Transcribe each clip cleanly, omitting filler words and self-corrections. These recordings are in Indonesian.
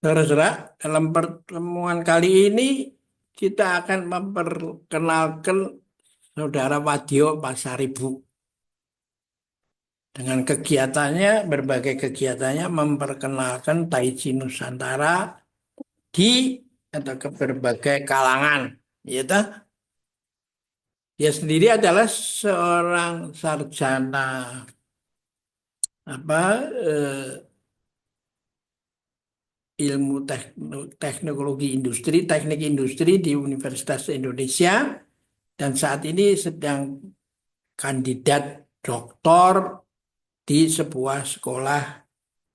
Saudara-saudara, dalam pertemuan kali ini kita akan memperkenalkan Saudara Wadio Pasaribu dengan kegiatannya, berbagai kegiatannya memperkenalkan Tai Chi Nusantara di atau ke berbagai kalangan. Ya, toh? Dia sendiri adalah seorang sarjana apa ilmu teknologi industri, teknik industri di Universitas Indonesia dan saat ini sedang kandidat doktor di sebuah sekolah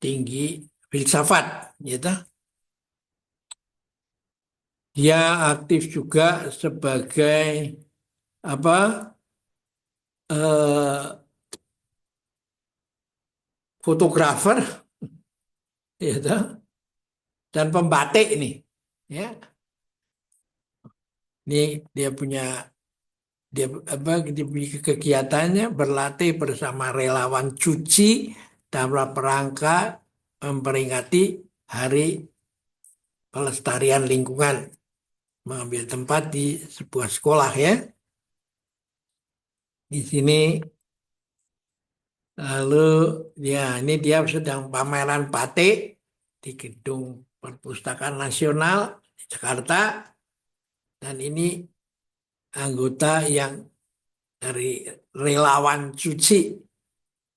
tinggi filsafat, gitu. Dia aktif juga sebagai apa eh, fotografer, gitu, dan pembatik ini, ya. Ini dia punya dia apa dia punya kegiatannya berlatih bersama relawan cuci dalam rangka memperingati Hari Pelestarian Lingkungan, mengambil tempat di sebuah sekolah, ya. Di sini lalu ya ini dia sedang pameran batik di Gedung Perpustakaan Nasional di Jakarta dan ini anggota yang dari relawan cuci,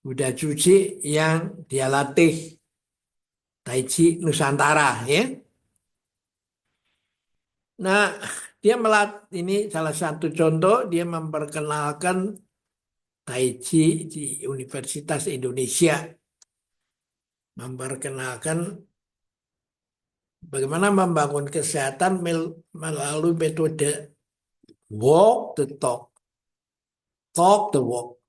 Buddha cuci yang dia latih Tai Chi Nusantara, ya. Nah, dia ini salah satu contoh dia memperkenalkan Tai Chi di Universitas Indonesia, memperkenalkan bagaimana membangun kesehatan melalui metode walk the talk the walk,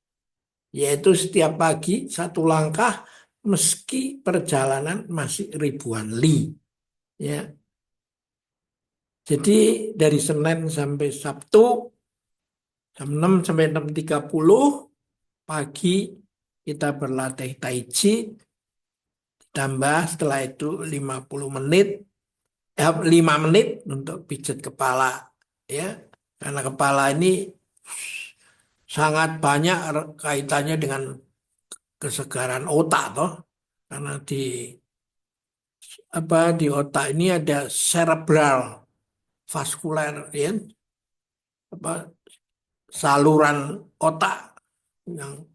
yaitu setiap pagi satu langkah meski perjalanan masih ribuan li, ya. Jadi dari Senin sampai Sabtu jam 6 sampai 6.30 pagi kita berlatih Tai Chi, ditambah setelah itu 50 menit 5 menit untuk pijat kepala, ya. Karena kepala ini sangat banyak kaitannya dengan kesegaran otak, toh. Karena di otak ini ada cerebral vaskuler, ya, apa saluran otak yang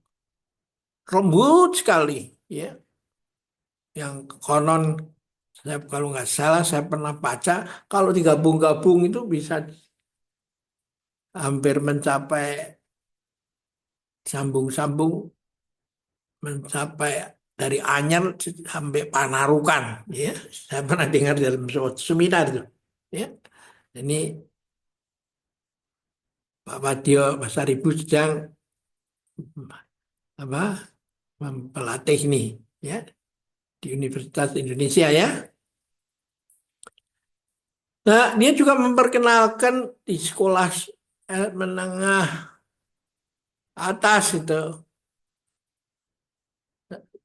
lembut sekali, ya, yang konon saya kalau nggak salah saya pernah baca kalau digabung-gabung itu bisa hampir mencapai sambung-sambung mencapai dari Anyer sampai Panarukan, ya. Saya pernah dengar dalam suatu seminar itu, ya. Ini Pak Wadio Pasaribu sedang apa pelatih nih, ya, di Universitas Indonesia, ya. Nah, dia juga memperkenalkan di sekolah menengah atas itu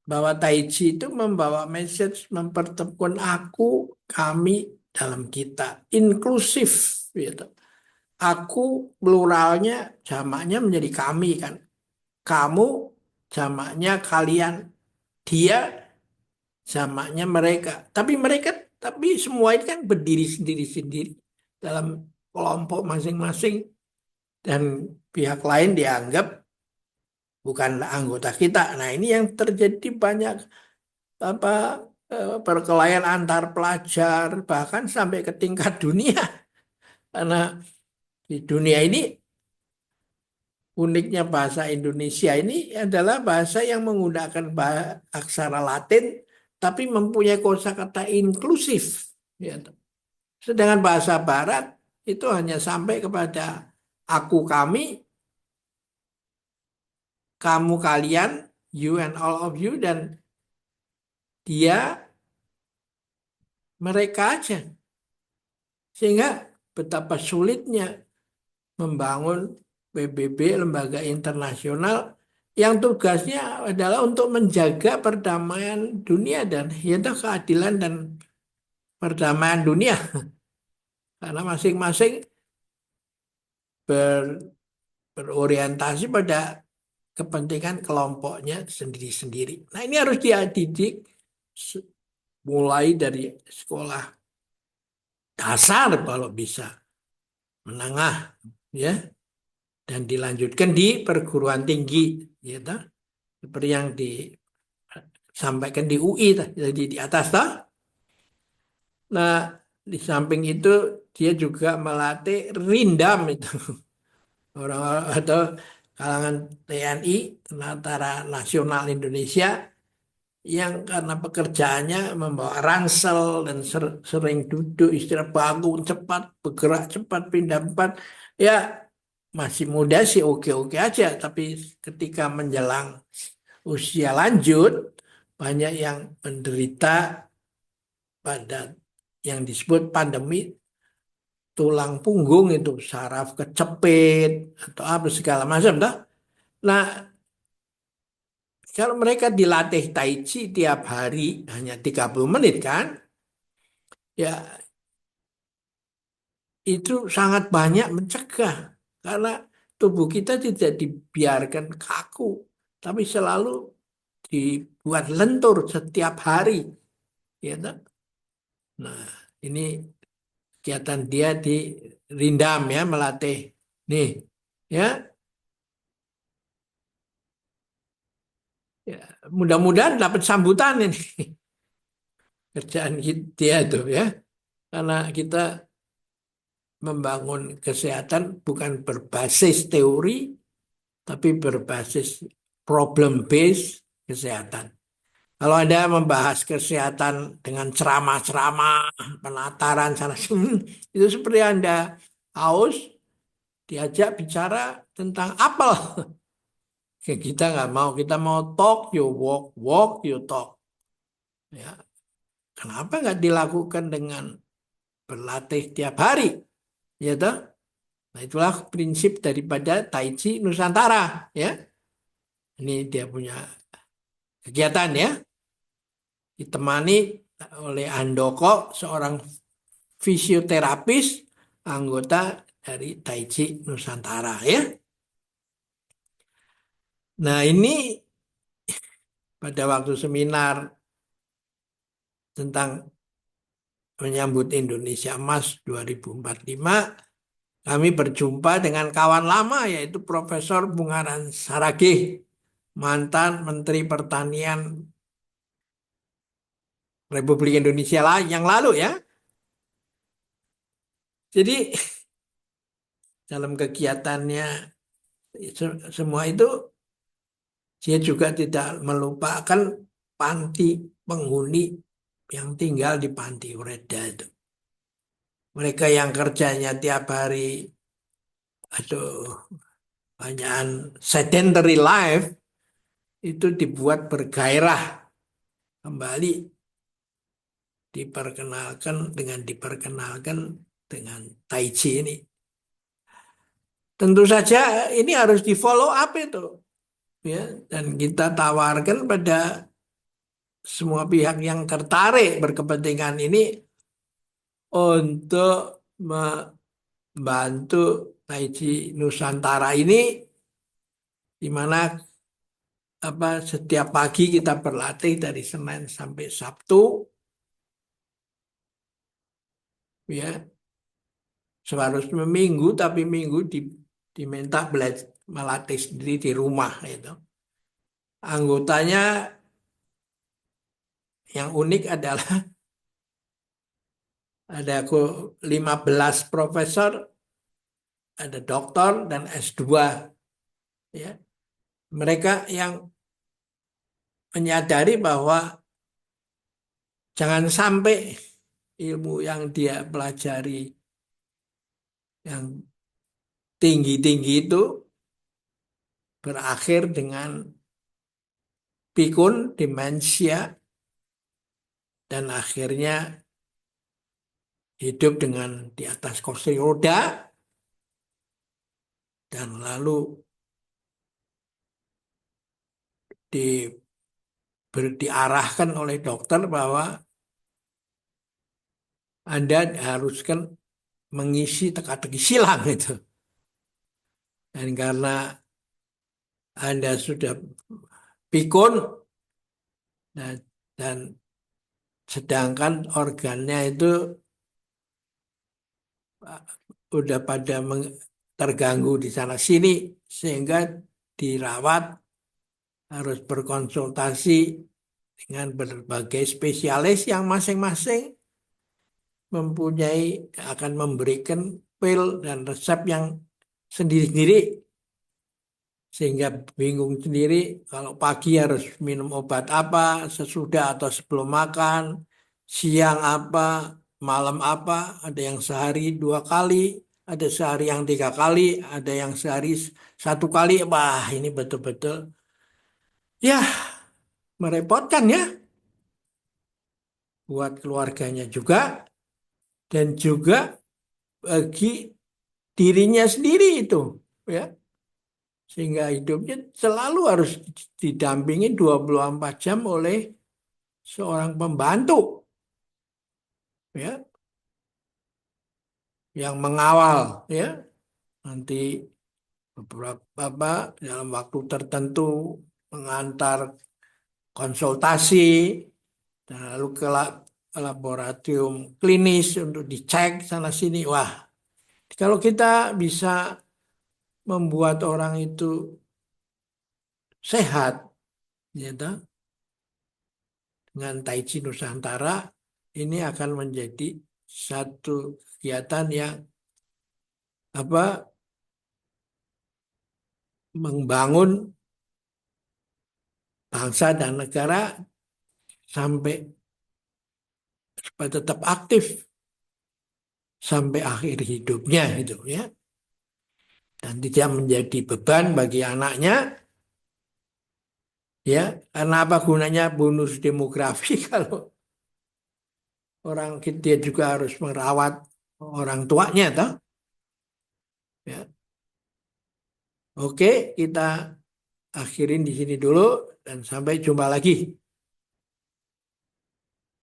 bahwa Tai Chi itu membawa message mempertemukan aku, kami dalam kita, inklusif, gitu. Aku pluralnya jamaknya menjadi kami, kan. Kamu jamaknya kalian, dia jamaknya mereka. Tapi semua ini kan berdiri sendiri-sendiri dalam kelompok masing-masing dan pihak lain dianggap bukanlah anggota kita. Nah, ini yang terjadi banyak apa perkelahian antar pelajar bahkan sampai ke tingkat dunia. Karena di dunia ini uniknya bahasa Indonesia ini adalah bahasa yang menggunakan aksara Latin tapi mempunyai kosakata inklusif, ya. Sedangkan bahasa Barat itu hanya sampai kepada aku, kami, kamu, kalian, you and all of you, dan dia, mereka aja. Sehingga betapa sulitnya membangun PBB, lembaga internasional yang tugasnya adalah untuk menjaga perdamaian dunia dan yaitu keadilan dan perdamaian dunia karena masing-masing ber- berorientasi pada kepentingan kelompoknya sendiri-sendiri. Nah, ini harus dia didik mulai dari sekolah dasar kalau bisa, menengah, ya, dan dilanjutkan di perguruan tinggi, gitu. Seperti yang disampaikan di UI, jadi di atas, toh. Nah, di samping itu dia juga melatih rindam itu orang atau kalangan TNI, Tentara Nasional Indonesia, yang karena pekerjaannya membawa ransel dan sering duduk istirahat, bangun cepat, bergerak cepat, pindah tempat, ya masih muda sih oke-oke aja, tapi ketika menjelang usia lanjut banyak yang menderita pada yang disebut pandemi tulang punggung, itu saraf kecepit atau apa segala macam dah. Nah, kalau mereka dilatih Tai Chi tiap hari hanya 30 menit kan, ya itu sangat banyak mencegah karena tubuh kita tidak dibiarkan kaku, tapi selalu dibuat lentur setiap hari, ya toh? Nah, ini kegiatan dia di Rindam, ya, melatih nih, ya, ya, mudah-mudahan dapat sambutan ini kerjaan dia tuh, ya, karena kita membangun kesehatan bukan berbasis teori tapi berbasis problem based kesehatan. Kalau Anda membahas kesehatan dengan ceramah-ceramah, penataran sana sini, itu seperti Anda haus diajak bicara tentang apel. Ya, kita nggak mau, kita mau talk, you walk, walk, you talk. Ya, kenapa nggak dilakukan dengan berlatih tiap hari? Ya toh? Nah, itulah prinsip daripada Tai Chi Nusantara, ya. Ini dia punya kegiatan, ya, ditemani oleh Handoko, seorang fisioterapis anggota dari Tai Chi Nusantara, ya. Nah, ini pada waktu seminar tentang menyambut Indonesia Emas 2045, kami berjumpa dengan kawan lama yaitu Profesor Bungaran Saragih, mantan Menteri Pertanian Republik Indonesia yang lalu, ya. Jadi dalam kegiatannya semua itu dia juga tidak melupakan panti penghuni yang tinggal di Panti Ureda itu. Mereka yang kerjanya tiap hari, aduh, banyakan sedentary life, itu dibuat bergairah kembali, diperkenalkan dengan Tai Chi ini. Tentu saja ini harus di follow up itu, ya, dan kita tawarkan pada semua pihak yang tertarik berkepentingan ini untuk membantu Tai Chi Nusantara ini, di mana apa setiap pagi kita berlatih dari Senin sampai Sabtu, ya, seharusnya minggu, tapi minggu diminta belajar melatih sendiri di rumah itu. Anggotanya yang unik adalah ada aku 15 profesor, ada doktor dan S2, ya. Mereka yang menyadari bahwa jangan sampai ilmu yang dia pelajari yang tinggi-tinggi itu berakhir dengan pikun, demensia, dan akhirnya hidup dengan di atas kursi roda, dan lalu diarahkan oleh dokter bahwa Anda haruskan mengisi teka-teki silang itu. Dan karena Anda sudah pikun dan, dan sedangkan organnya itu udah pada terganggu di sana sini sehingga dirawat harus berkonsultasi dengan berbagai spesialis yang masing-masing mempunyai akan memberikan pil dan resep yang sendiri-sendiri sehingga bingung sendiri kalau pagi harus minum obat apa, sesudah atau sebelum makan, siang apa, malam apa, ada yang sehari 2 kali, ada sehari yang 3 kali, ada yang sehari 1 kali. Wah, ini betul-betul ya merepotkan ya buat keluarganya juga dan juga bagi dirinya sendiri itu ya. Sehingga hidupnya selalu harus didampingi 24 jam oleh seorang pembantu ya yang mengawal ya nanti beberapa apa dalam waktu tertentu mengantar konsultasi dan lalu ke laboratorium klinis untuk dicek sana sini. Wah, kalau kita bisa membuat orang itu sehat ya toh, dengan Tai Chi Nusantara ini akan menjadi satu kegiatan yang apa membangun bangsa dan negara sampai supaya tetap aktif sampai akhir hidupnya gitu ya dan tidak menjadi beban bagi anaknya ya karena apa gunanya bonus demografi kalau orang dia juga harus merawat orang tuanya toh ya oke kita akhirin di sini dulu dan sampai jumpa lagi.